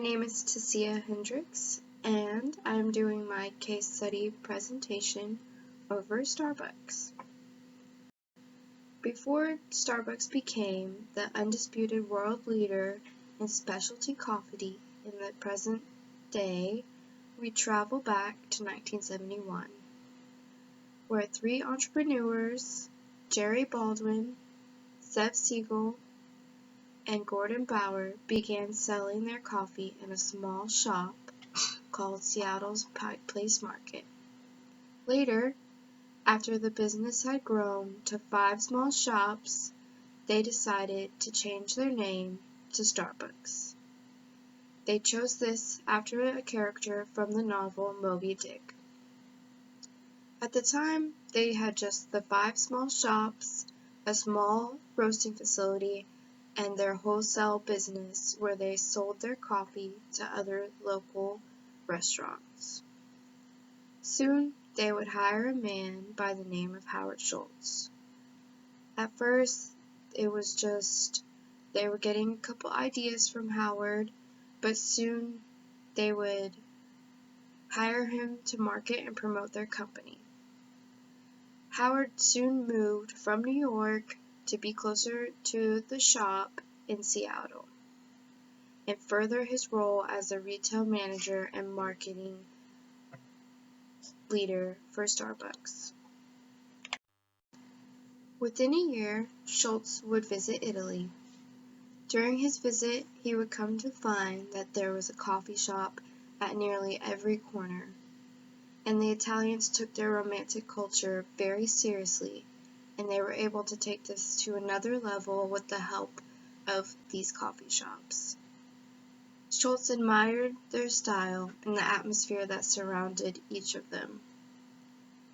name is Tessia Hendricks, and I'm doing my case study presentation over Starbucks. Before Starbucks became the undisputed world leader in specialty coffee in the present day, we travel back to 1971, where three entrepreneurs, Jerry Baldwin, Zev Siegel, and Gordon Bauer, began selling their coffee in a small shop called Seattle's Pike Place Market. Later, after the business had grown to 5 small shops, they decided to change their name to Starbucks. They chose this after a character from the novel Moby Dick. At the time, they had just the 5 small shops, a small roasting facility, and their wholesale business where they sold their coffee to other local restaurants. Soon, they would hire a man by the name of Howard Schultz. At first, it was just they were getting a couple ideas from Howard, but soon they would hire him to market and promote their company. Howard soon moved from New York to be closer to the shop in Seattle and further his role as a retail manager and marketing leader for Starbucks. Within a year, Schultz would visit Italy. During his visit, he would come to find that there was a coffee shop at nearly every corner, and the Italians took their romantic culture very seriously, and they were able to take this to another level with the help of these coffee shops. Schultz admired their style and the atmosphere that surrounded each of them.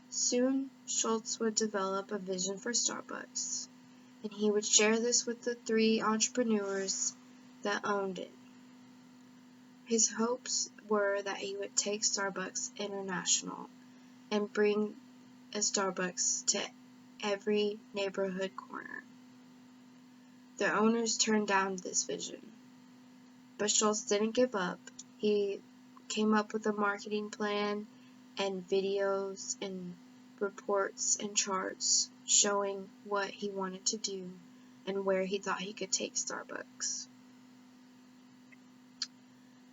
Soon, Schultz would develop a vision for Starbucks, and he would share this with the 3 entrepreneurs that owned it. His hopes were that he would take Starbucks international and bring a Starbucks to every neighborhood corner. The owners turned down this vision, but Schultz didn't give up. He came up with a marketing plan and videos and reports and charts showing what he wanted to do and where he thought he could take Starbucks.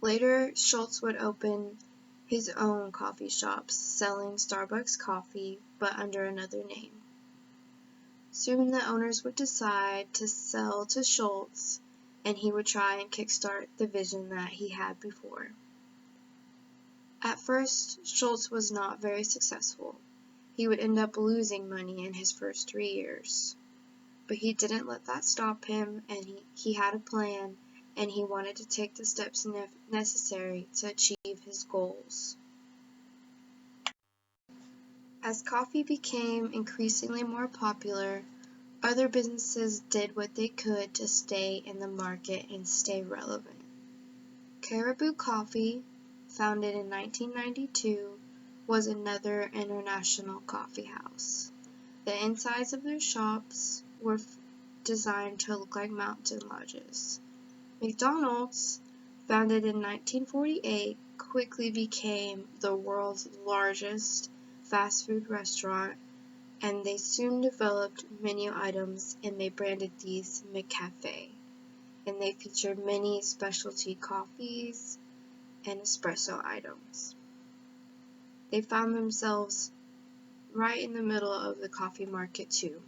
Later, Schultz would open his own coffee shops selling Starbucks coffee but under another name. Soon the owners would decide to sell to Schultz, and he would try and kickstart the vision that he had before. At first, Schultz was not very successful. He would end up losing money in his first 3 years. But he didn't let that stop him, and he had a plan, and he wanted to take the steps necessary to achieve his goals. As coffee became increasingly more popular, other businesses did what they could to stay in the market and stay relevant. Caribou Coffee, founded in 1992, was another international coffee house. The insides of their shops were designed to look like mountain lodges. McDonald's, founded in 1948, quickly became the world's largest fast food restaurant, and they soon developed menu items, and they branded these McCafe, and they featured many specialty coffees and espresso items. They found themselves right in the middle of the coffee market too.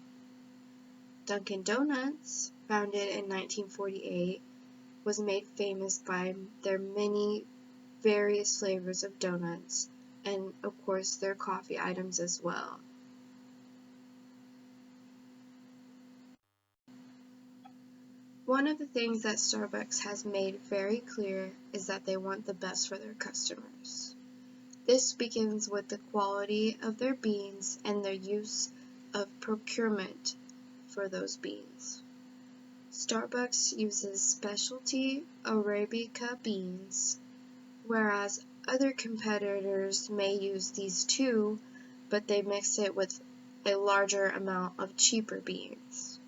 Dunkin' Donuts, founded in 1948, was made famous by their many various flavors of donuts and, of course, their coffee items as well. One of the things that Starbucks has made very clear is that they want the best for their customers. This begins with the quality of their beans and their use of procurement for those beans. Starbucks uses specialty Arabica beans, whereas other competitors may use these too, but they mix it with a larger amount of cheaper beans.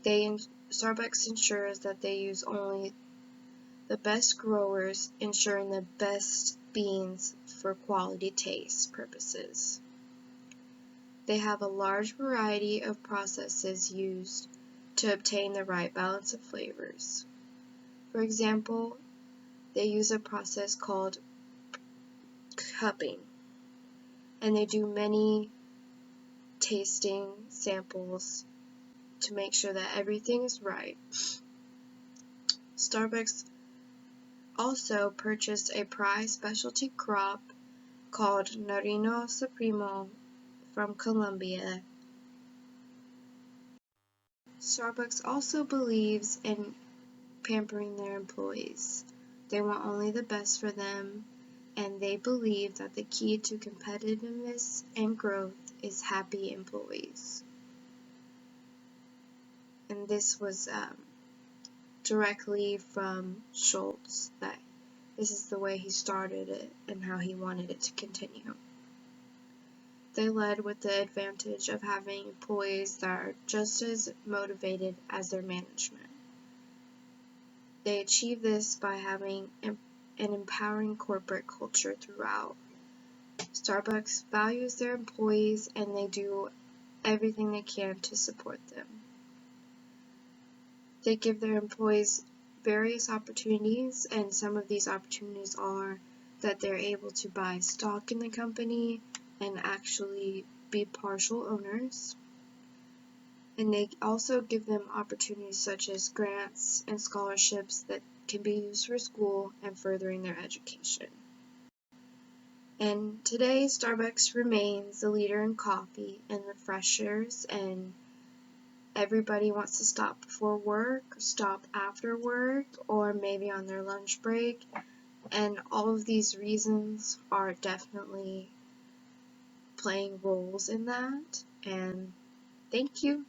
Starbucks ensures that they use only the best growers, ensuring the best beans for quality taste purposes. They have a large variety of processes used to obtain the right balance of flavors. For example, they use a process called cupping, and they do many tasting samples to make sure that everything is right. Starbucks also purchased a prize specialty crop called Nariño Supremo from Colombia. Starbucks also believes in pampering their employees. They want only the best for them, and they believe that the key to competitiveness and growth is happy employees. And this was directly from Schultz, that this is the way he started it and how he wanted it to continue. They led with the advantage of having employees that are just as motivated as their management. They achieve this by having an empowering corporate culture throughout. Starbucks values their employees and they do everything they can to support them. They give their employees various opportunities, and some of these opportunities are that they're able to buy stock in the company and actually be partial owners. And they also give them opportunities such as grants and scholarships that can be used for school and furthering their education. And today, Starbucks remains the leader in coffee and refreshers, and everybody wants to stop before work, stop after work, or maybe on their lunch break. And all of these reasons are definitely playing roles in that. And thank you.